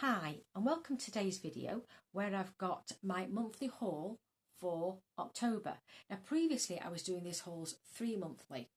Hi and welcome to today's video where I've got my monthly haul for October. Now previously I was doing these hauls 3-monthly,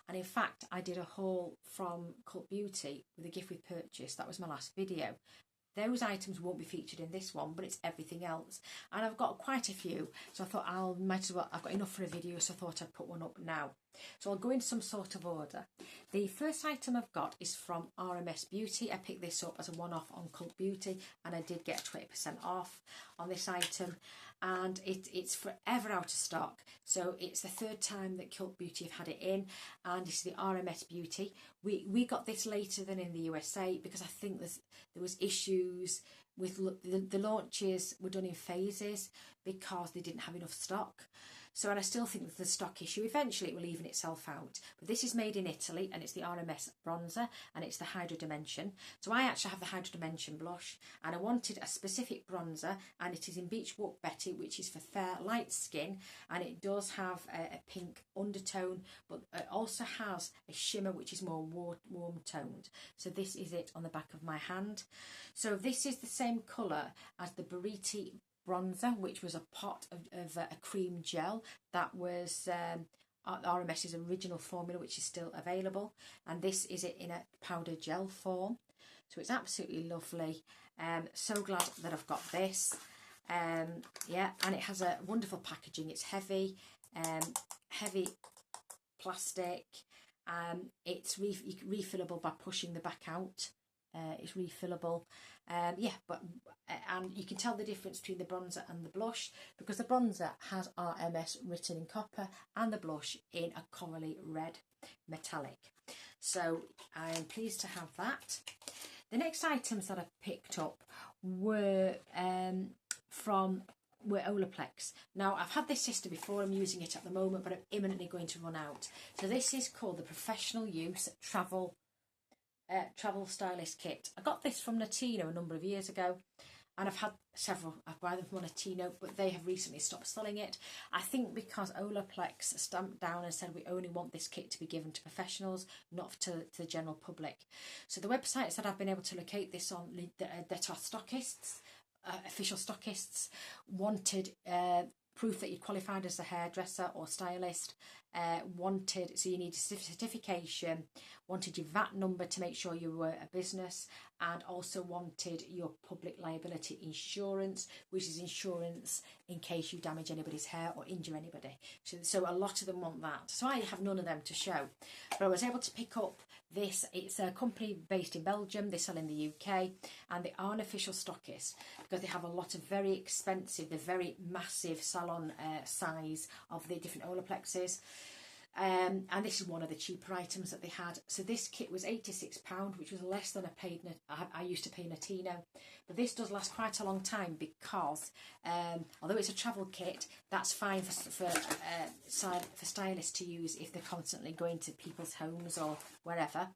and in fact I did a haul from Cult Beauty with a gift with purchase. That was my last video. Those items won't be featured in this one, but it's everything else. And I've got quite a few, so I thought might as well, I've got enough for a video, so I thought I'd put one up now. So I'll go in some sort of order. The first item I've got is from RMS Beauty. I picked this up as a one-off on Cult Beauty, and I did get 20% off on this item. And it's forever out of stock. So it's the third time that Cult Beauty have had it in, and it's the RMS Beauty. We got this later than in the USA because I think there was issues with the launches were done in phases because they didn't have enough stock. So, and I still think there's a stock issue. Eventually it will even itself out. But this is made in Italy, and it's the RMS bronzer, and it's the Hydro Dimension. So I actually have the Hydro Dimension blush, and I wanted a specific bronzer, and it is in Beach Walk Betty, which is for fair light skin, and it does have a pink undertone, but it also has a shimmer which is more warm toned. So this is it on the back of my hand. So this is the same colour as the Buriti bronzer, which was a pot of a cream gel that was RMS's original formula, which is still available, and this is it in a powder gel form. So it's absolutely lovely. So glad that I've got this. Yeah, and it has a wonderful packaging. It's heavy plastic. It's refillable by pushing the back out. It's refillable, yeah, and you can tell the difference between the bronzer and the blush because the bronzer has RMS written in copper and the blush in a corally red metallic. So I am pleased to have that. The next items that I picked up were Olaplex. Now I've had this sister before, I'm using it at the moment, but I'm imminently going to run out. So this is called the Professional Use Travel Stylist Kit. I got this from Notino a number of years ago, and I've had several. I've bought them from Notino, but they have recently stopped selling it. I think because Olaplex stamped down and said we only want this kit to be given to professionals, not to the general public. So the websites that I've been able to locate this on that are stockists, official stockists, wanted proof that you qualified as a hairdresser or stylist, so you need a certification, wanted your VAT number to make sure you were a business, and also wanted your public liability insurance, which is insurance in case you damage anybody's hair or injure anybody. So a lot of them want that. So I have none of them to show, but I was able to pick up this. It's a company based in Belgium. They sell in the UK, and they are an official stockist because they have a lot of very expensive, they're very massive salon size of the different Olaplexes. And this is one of the cheaper items that they had. So this kit was £86, which was less than I used to pay Notino. But this does last quite a long time because although it's a travel kit, that's fine for stylists to use if they're constantly going to people's homes or wherever.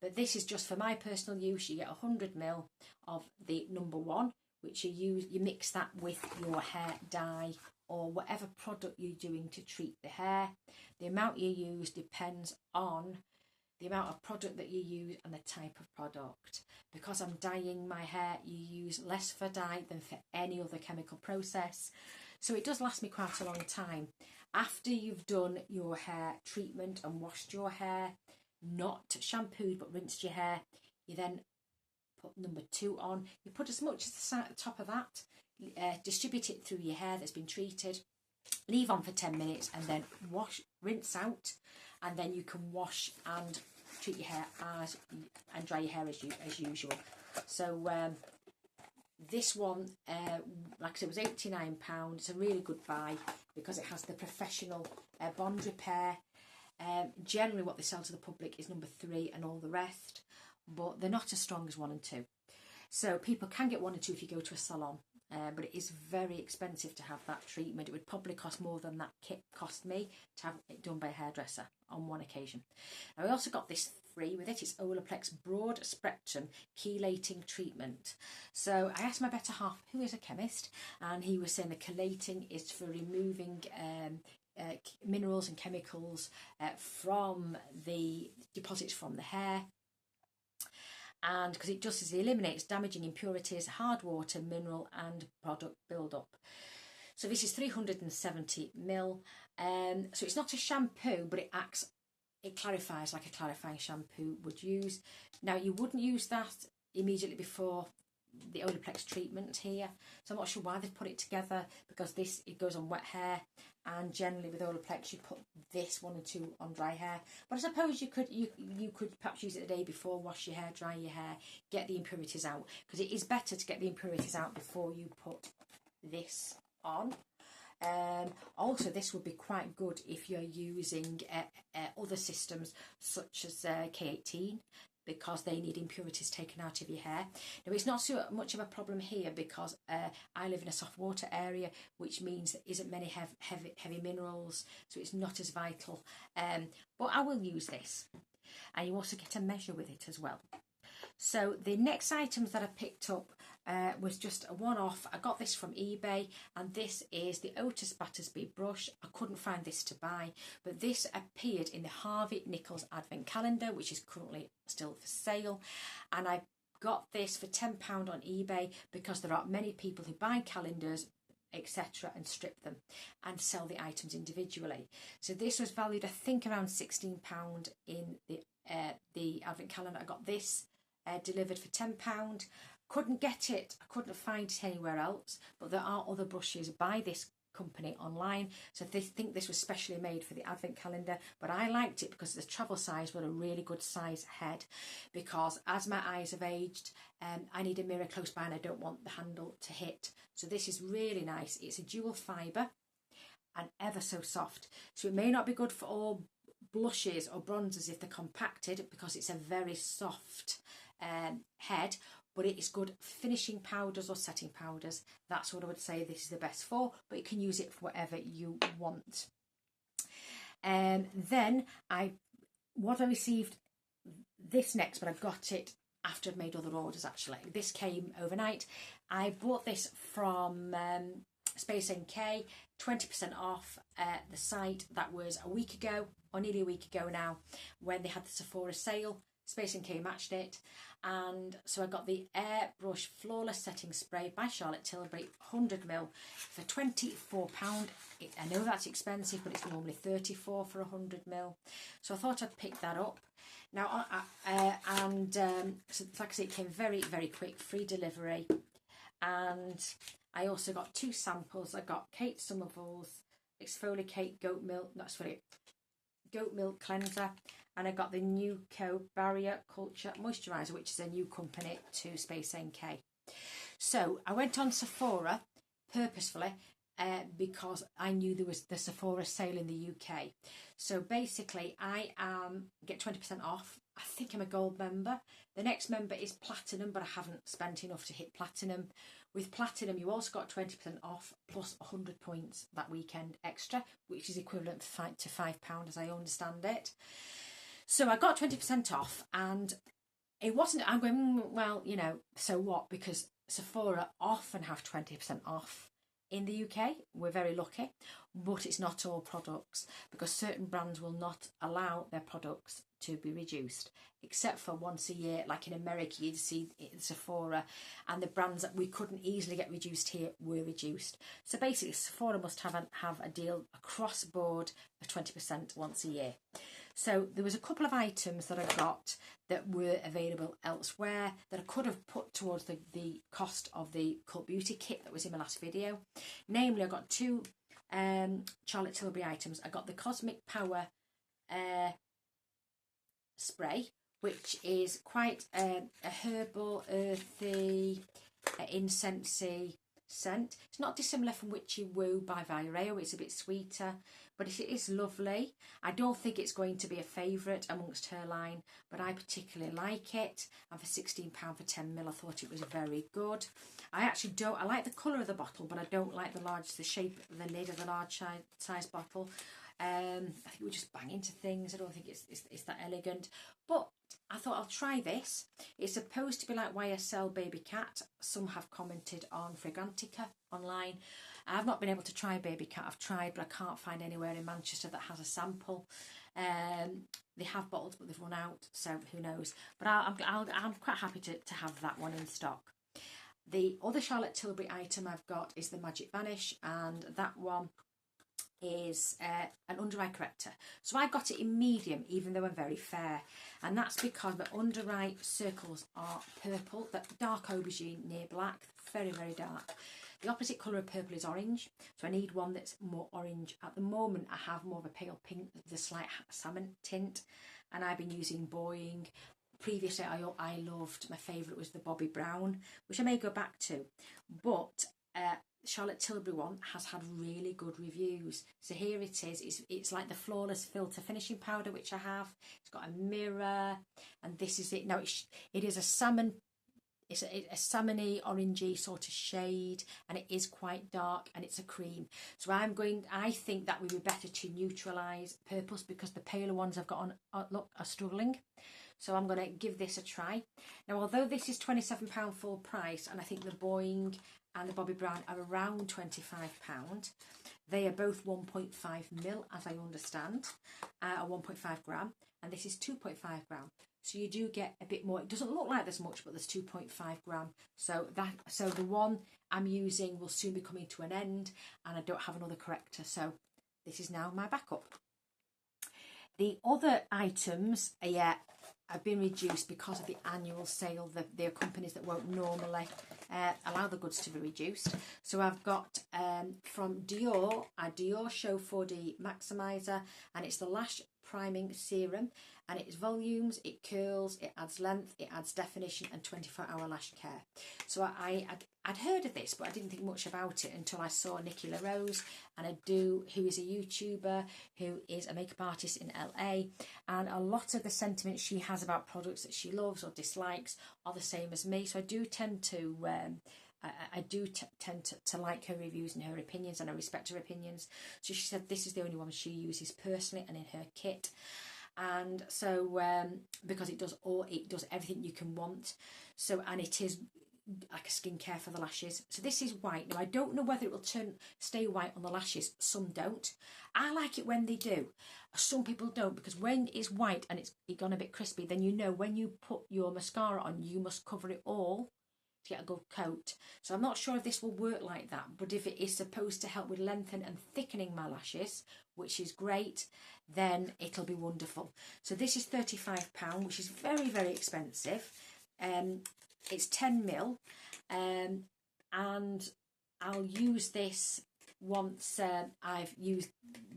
But this is just for my personal use. You get 100ml of the number one, which you mix that with your hair dye or whatever product you're doing to treat the hair. The amount you use depends on the amount of product that you use and the type of product. Because I'm dyeing my hair, you use less for dye than for any other chemical process. So it does last me quite a long time. After you've done your hair treatment and washed your hair, not shampooed but rinsed your hair, you then put number two on. You put as much as the top of that, distribute it through your hair that's been treated, leave on for 10 minutes, and then rinse out, and then you can wash and treat your hair and dry your hair as usual. So this one, like I said, was £89. It's a really good buy because it has the professional bond repair. Generally what they sell to the public is number 3 and all the rest, but they're not as strong as 1 and 2. So people can get 1 and 2 if you go to a salon, but it is very expensive to have that treatment. It would probably cost more than that kit cost me to have it done by a hairdresser on one occasion. Now I also got this free with it. It's Olaplex Broad Spectrum Chelating Treatment. So I asked my better half, who is a chemist, and he was saying the chelating is for removing minerals and chemicals from the deposits from the hair. and because it just eliminates damaging impurities, hard water, mineral and product build-up. So this is 370 ml. So it's not a shampoo, but it clarifies like a clarifying shampoo would use. Now you wouldn't use that immediately before the Olaplex treatment here, so I'm not sure why they've put it together, because it goes on wet hair, and generally with Olaplex you put this 1 and 2 on dry hair. But I suppose you could perhaps use it the day before, wash your hair, dry your hair, get the impurities out, because it is better to get the impurities out before you put this on. Also, this would be quite good if you're using other systems such as K18, because they need impurities taken out of your hair. Now, it's not so much of a problem here because I live in a soft water area, which means there isn't many heavy minerals, so it's not as vital. But I will use this, and you also get a measure with it as well. So the next items that I picked up was just a one-off. I got this from eBay, and this is the Otis Battersby brush. I couldn't find this to buy, but this appeared in the Harvey Nichols Advent Calendar, which is currently still for sale, and I got this for £10 on eBay because there are many people who buy calendars, etc., and strip them and sell the items individually. So this was valued, I think, around £16 in the Advent Calendar. I got this delivered for £10. Couldn't get it, I couldn't find it anywhere else, but there are other brushes by this company online, so they think this was specially made for the Advent Calendar. But I liked it because the travel size was a really good size head, because as my eyes have aged, I need a mirror close by and I don't want the handle to hit. So this is really nice. It's a dual fibre and ever so soft, so it may not be good for all blushes or bronzers if they're compacted, because it's a very soft head, but it is good finishing powders or setting powders. That's what I would say this is the best for, but you can use it for whatever you want. Then I received this next, but I got it after I'd made other orders actually. This came overnight. I bought this from Space NK, 20% off the site. That was a week ago, or nearly a week ago now, when they had the Sephora sale. Space NK matched it, and so I got the Airbrush Flawless Setting Spray by Charlotte Tilbury, 100ml, for £24. I know that's expensive, but it's normally £34 for 100ml, so I thought I'd pick that up. Now, so like I say, it came very, very quick, free delivery, and I also got 2 samples. I got Kate Somerville's Exfoliate Goat Milk Cleanser, and I got the Nuco Barrier Culture Moisturiser, which is a new company to Space NK. So I went on Sephora purposefully because I knew there was the Sephora sale in the UK. So basically I get 20% off. I think I'm a gold member. The next member is platinum, but I haven't spent enough to hit platinum. With platinum, you also got 20% off plus 100 points that weekend extra, which is equivalent to £5 as I understand it. So I got 20% off, and it wasn't, I'm going, well, you know, so what? Because Sephora often have 20% off in the UK. We're very lucky, but it's not all products, because certain brands will not allow their products to be reduced, except for once a year. Like in America, you'd see Sephora, and the brands that we couldn't easily get reduced here were reduced. So basically Sephora must have a deal across board of 20% once a year. So there was a couple of items that I got that were available elsewhere that I could have put towards the cost of the Cult Beauty kit that was in my last video. Namely, I got 2 Charlotte Tilbury items. I got the Cosmic Power spray, which is quite a herbal, earthy, incensey scent. It's not dissimilar from Witchy Woo by Vireo. It's a bit sweeter, but it is lovely. I don't think it's going to be a favourite amongst her line, but I particularly like it, and for £16 for 10ml I thought it was very good. I like the colour of the bottle, but I don't like the shape of the lid of the large size bottle. I think we just bang into things. I don't think it's that elegant, but I thought I'll try this. It's supposed to be like YSL Baby Cat. Some have commented on Fragrantica online, I've not been able to try Baby Cat. I've tried, but I can't find anywhere in Manchester that has a sample. They have bottles, but they've run out, so who knows. But I'm quite happy to have that one in stock. The other Charlotte Tilbury item I've got is the Magic Vanish, and that one is an under eye corrector. So I got it in medium, even though I'm very fair, and that's because my under eye circles are purple, that dark aubergine near black, very, very dark. The opposite colour of purple is orange, so I need one that's more orange. At the moment I have more of a pale pink, the slight salmon tint, and I've been using Boeing. Previously I loved, my favourite was the Bobbi Brown, which I may go back to, but Charlotte Tilbury one has had really good reviews. So here it is. It's like the Flawless Filter Finishing Powder, which I have. It's got a mirror, and this is it. Now it is a salmon. It's a salmony orangey sort of shade, and it is quite dark, and it's a cream. So I think that would be better to neutralise purples, because the paler ones I've got on are struggling. So I'm going to give this a try. Now, although this is £27 full price, and I think the Boeing and the Bobbi Brown are around £25, they are both 1.5ml, as I understand, or 1.5 gram, and this is 2.5 gram. So you do get a bit more. It doesn't look like there's much, but there's 2.5 gram. So the one I'm using will soon be coming to an end, and I don't have another corrector. So this is now my backup. The other items, have been reduced because of the annual sale. There are companies that won't normally allow the goods to be reduced. So I've got from Dior, a Dior Show 4D Maximizer, and it's the Lash Priming Serum, and it's volumes, it curls, it adds length, it adds definition, and 24-hour lash care. So I'd heard of this, but I didn't think much about it until I saw Nikki who is a YouTuber, who is a makeup artist in LA, and a lot of the sentiments she has about products that she loves or dislikes are the same as me. So I do tend to tend to like her reviews and her opinions, and I respect her opinions. So she said this is the only one she uses personally and in her kit. And so because it does everything you can want. So, and it is like a skincare for the lashes. So this is white. Now I don't know whether it will stay white on the lashes. Some don't. I like it when they do. Some people don't, because when it's white and it's gone a bit crispy, then you know when you put your mascara on, you must cover it all to get a good coat. So I'm not sure if this will work like that, but if it is supposed to help with lengthening and thickening my lashes, which is great, then it'll be wonderful. So this is £35, which is very, very expensive. It's 10ml, and I'll use this once I've used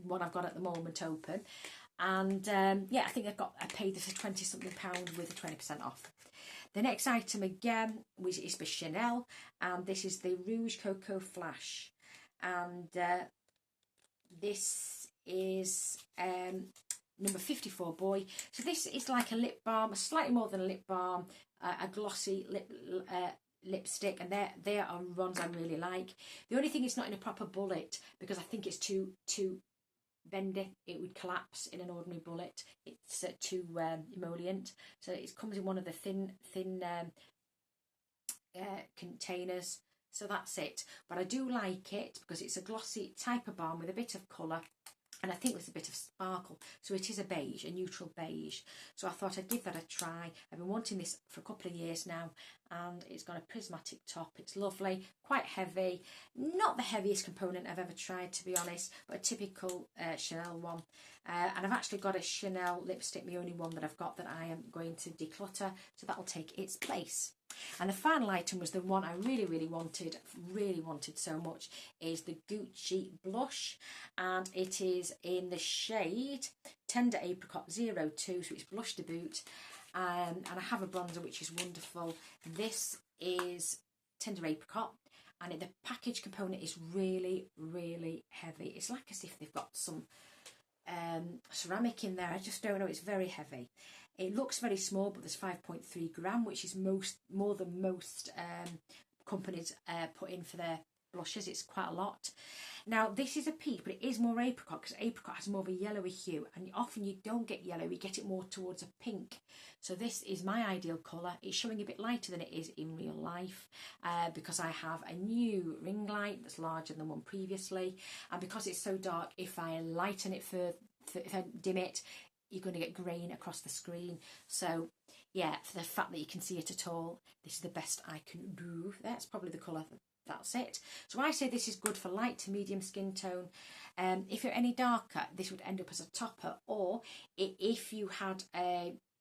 what I've got at the moment open. And I think I paid this for 20 something pounds with a 20% off. The next item again is by Chanel, and this is the Rouge Cocoa Flash, and this is number 54 Boy. So this is like a lip balm, slightly more than a lip balm, a glossy lipstick, and they are ones I really like. The only thing, it's not in a proper bullet, because I think it's too bendy. It would collapse in an ordinary bullet. It's too emollient. So it comes in one of the thin containers. So that's it. But I do like it because it's a glossy type of balm with a bit of colour, and I think there's a bit of sparkle. So it is a beige, a neutral beige. So I thought I'd give that a try. I've been wanting this for a couple of years now, and it's got a prismatic top. It's lovely, quite heavy. Not the heaviest component I've ever tried, to be honest, but a typical Chanel one. And I've actually got a Chanel lipstick, the only one that I've got, that I am going to declutter. So that'll take its place. And the final item was the one I really wanted so much, is the Gucci blush, and it is in the shade Tender Apricot 02, so it's blush debut, and I have a bronzer which is wonderful. This is Tender Apricot, and the package component is really heavy. It's like as if they've got some ceramic in there. I just don't know, it's very heavy. It looks very small, but there's 5.3 gram, which is more than most companies put in for their blushes. It's quite a lot. Now, this is a peach, but it is more apricot, because apricot has more of a yellowy hue, and often you don't get yellow, you get it more towards a pink. So this is my ideal colour. It's showing a bit lighter than it is in real life, because I have a new ring light that's larger than the one previously, and because it's so dark, if I lighten it if I dim it, you're going to get grain across the screen. So yeah, for the fact that you can see it at all, this is the best I can do. That's probably the colour. That's it. So I say this is good for light to medium skin tone. If you're any darker, this would end up as a topper, or if you had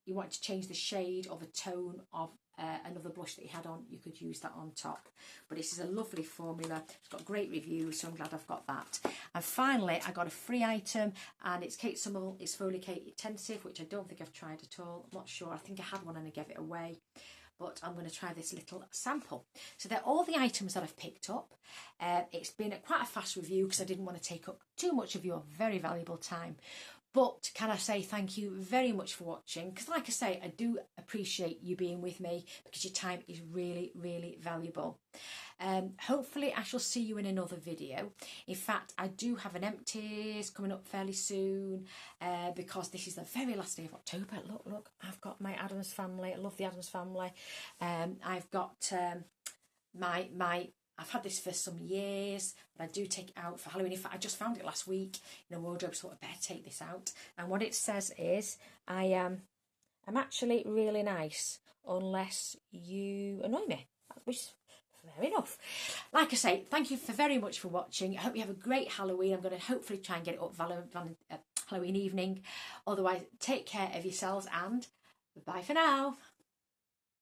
you wanted to change the shade or the tone of another blush that you had on, you could use that on top. But this is a lovely formula. It's got great reviews, so I'm glad I've got that. And finally, I got a free item, and it's Kate Somerville. It's Foliate Intensive, which I don't think I've tried at all. I'm not sure. I think I had one and I gave it away. But I'm going to try this little sample. So they're all the items that I've picked up. It's been quite a fast review because I didn't want to take up too much of your very valuable time. But can I say thank you very much for watching? Because like I say, I do appreciate you being with me, because your time is really, really valuable. Hopefully I shall see you in another video. In fact, I do have an empties coming up fairly soon, because this is the very last day of October. Look, I've got my Addams Family. I love the Addams Family. I've got I've had this for some years, but I do take it out for Halloween. In fact, I just found it last week in a wardrobe, so I better take this out. And what it says is, I'm actually really nice unless you annoy me, which is fair enough. Like I say, thank you very much for watching. I hope you have a great Halloween. I'm going to hopefully try and get it up Halloween evening. Otherwise, take care of yourselves, and bye for now.